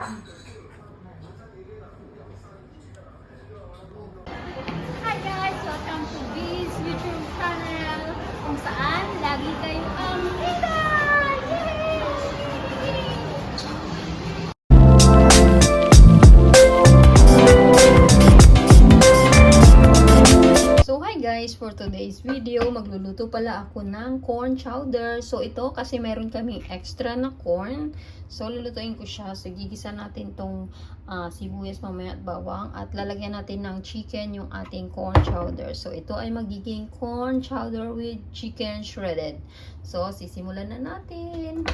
Hi guys! Welcome to this YouTube channel kung saan lagi kayo ang kita! Yay! So hi guys! For today's video, magluluto pala ako ng corn chowder. So ito kasi meron kaming extra na corn. So lulutuin ko siya. So gigisa natin tong sibuyas mamaya at bawang. At lalagyan natin ng chicken yung ating corn chowder. So ito ay magiging corn chowder with chicken shredded. So sisimulan na natin.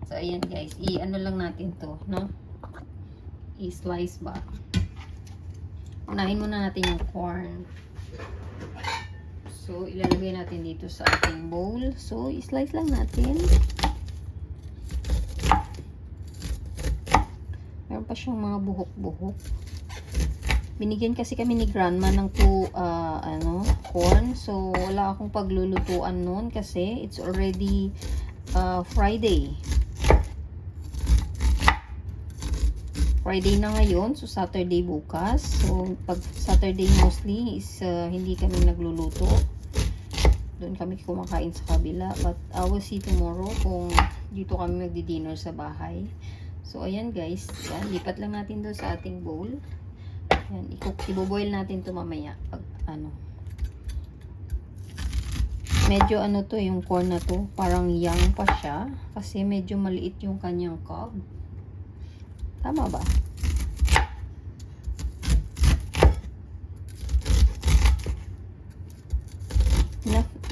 So ayan guys, i-ano lang natin to, no? I-slice ba? Unahin muna natin yung corn. So, ilalagay natin dito sa ating bowl. So, i-slice lang natin. Meron pa siyang mga buhok-buhok. Binigyan kasi kami ni grandma ng corn. So, wala akong paglulutuan nun kasi it's already Friday. Friday na ngayon, so Saturday bukas. So, pag Saturday mostly is hindi kami nagluluto. Doon kami kumakain sa kabila. But I will see tomorrow kung dito kami magdi-dinner sa bahay. So, ayan guys. Yan, lipat lang natin doon sa ating bowl. Yan, i-boil natin to mamaya. Pag medyo to, yung corn na to. Parang young pa siya. Kasi medyo maliit yung kanyang cob. Tama ba?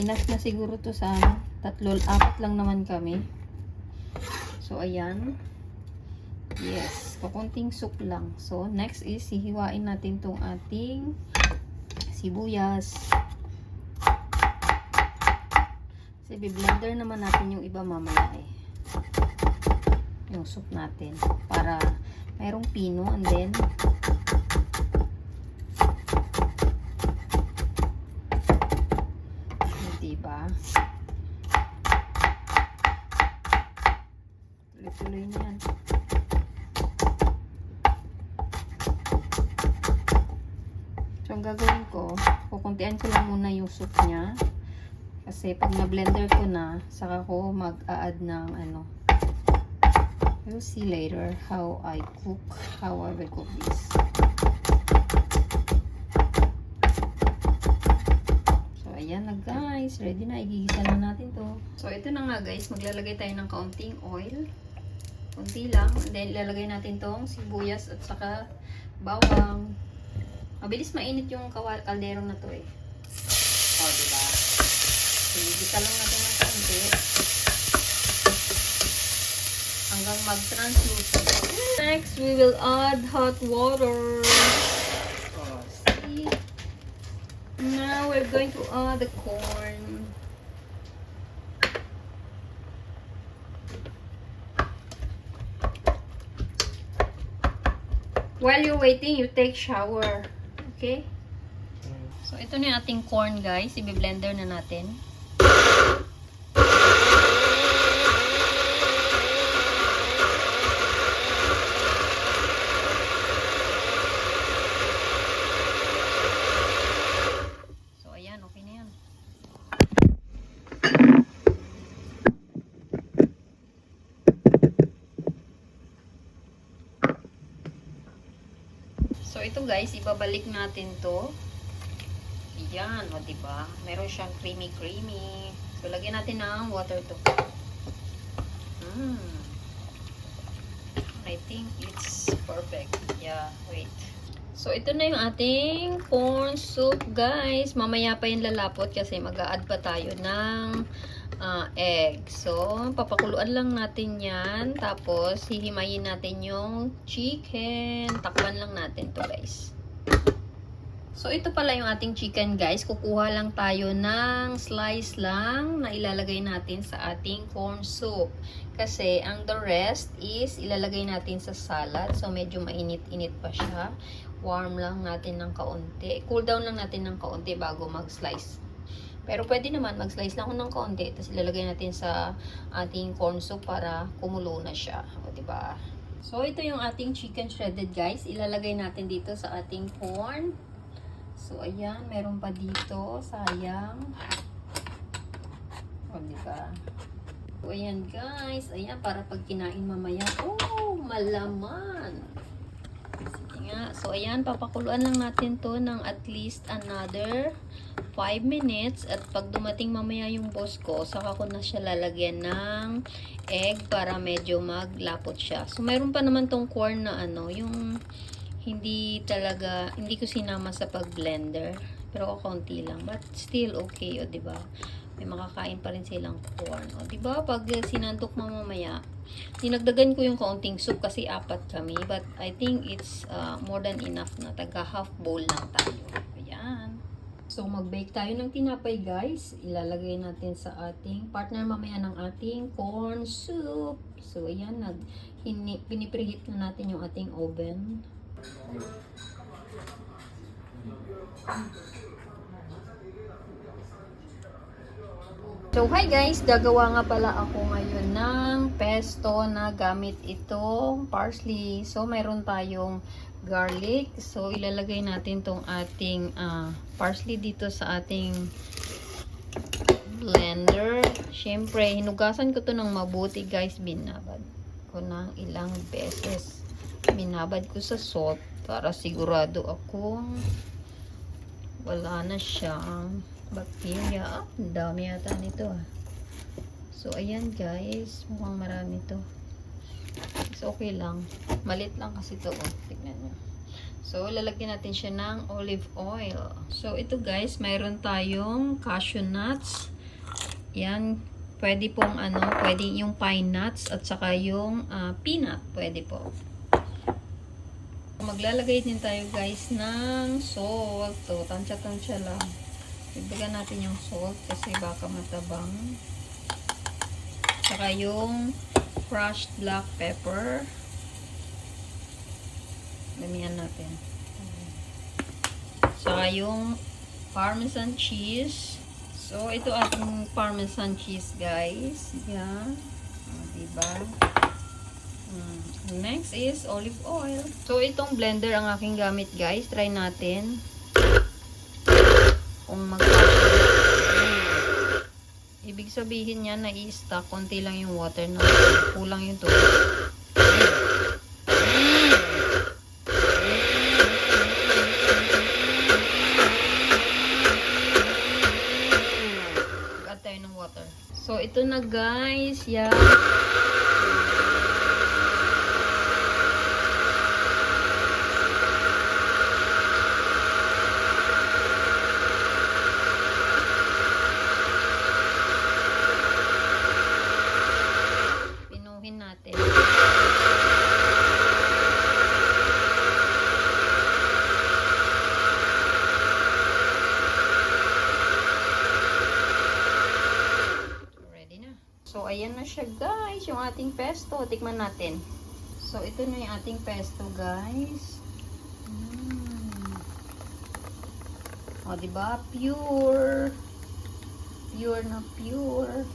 Enough na siguro to sa apat lang naman kami. So, ayan. Yes. Kakunting soup lang. So, next is hihiwain natin tong ating sibuyas. Kasi blender naman natin yung iba mamaya eh. Yung soup natin para mayroong pino and then diba tuloy-tuloy na yan. So ang gagawin ko, kukuntian ko lang muna yung soup nya kasi pag na blender ko na saka ko mag-a-add ng you'll see later how I will cook this. So, ayan na guys. Ready na. Igigisa na natin to. So, ito na nga guys. Maglalagay tayo ng kaunting oil. Kunti lang. And then, ilalagay natin tong sibuyas at saka bawang. Mabilis mainit yung kaldero na to eh. O, diba? So, igigisa lang natin ng kaunti. Hanggang mag-translucent. Next, we will add hot water. Oh, see? Now, we're going to add the corn. While you're waiting, you take shower. Okay? So, ito na yung ating corn, guys. I-blender na natin. So, ito guys, ibabalik natin to. Yan, o diba? Meron siyang creamy. So, lagyan natin ng water to. I think it's perfect. Yeah, wait. So, ito na yung ating corn soup, guys. Mamaya pa yung lalapot kasi mag-a-add pa tayo ng egg. So, papakuluan lang natin yan. Tapos, hihimayin natin yung chicken. Takpan lang natin to guys. So, ito pala yung ating chicken, guys. Kukuha lang tayo ng slice lang na ilalagay natin sa ating corn soup. Kasi, ang the rest is ilalagay natin sa salad. So, medyo mainit-init pa siya. Warm lang natin ng kaunti. Cool down lang natin ng kaunti bago mag-slice. Pero pwede naman mag-slice lang ng kaunti. Tapos ilalagay natin sa ating corn soup para kumulo na siya. O, diba? So, ito yung ating chicken shredded, guys. Ilalagay natin dito sa ating corn. So, ayan. Meron pa dito. Sayang. O, diba? So, ayan, guys. Ayan, para pag kinain mamaya. Oh, malaman. Sige nga. So, ayan. Papakuluan lang natin to ng at least another 5 minutes. At pag dumating mamaya yung boss ko, saka ko na siya lalagyan ng egg para medyo maglapot siya. So, mayroon pa naman tong corn na ano, yung hindi ko sinama sa pag-blender. Pero kaunti lang. But still okay, o diba? May makakain pa rin silang corn. O diba? Pag sinantok mo mamaya, dinagdagan ko yung kaunting soup kasi 4 kami. But I think it's more than enough na. Taga half bowl lang tayo. Ayan. So, mag-bake tayo ng tinapay, guys. Ilalagay natin sa ating partner mamaya ng ating corn soup. So, ayan. Pinipreheat na natin yung ating oven. So, hi guys! Gagawa nga pala ako ngayon ng pesto na gamit itong parsley. So, mayroon tayong garlic. So, ilalagay natin tong ating parsley dito sa ating blender. Siyempre, hinugasan ko to ng mabuti, guys. Binabad ko ng ilang beses. Binabad ko sa salt para sigurado akong wala na siyang bacteria. Ang dami yata nito. So, ayan, guys. Mukhang marami to. So, okay lang. Malit lang kasi ito. Oh. Tignan nyo. So, lalagyan natin siya ng olive oil. So, ito guys, mayroon tayong cashew nuts. Yan. Pwede pong pwede yung pine nuts at saka yung peanut. Pwede po. Maglalagay din tayo guys ng salt. So, tansya-tansya lang. Ibigyan natin yung salt kasi baka matabang. Saka yung crushed black pepper. Damihan natin. Saka yung parmesan cheese. So, ito ating parmesan cheese, guys. Yan. Diba? Next is olive oil. So, itong blender ang aking gamit, guys. Try natin. Kung ibig sabihin niya na i-stock. Konti lang yung water na kulang yung tubig. Mag-add tayo ng water. So, ito na guys. Yeah. Natin. Ready na. So, ayan na siya guys, yung ating pesto. Tikman natin. So, ito na yung ating pesto guys. O, diba? Pure. Pure na pure.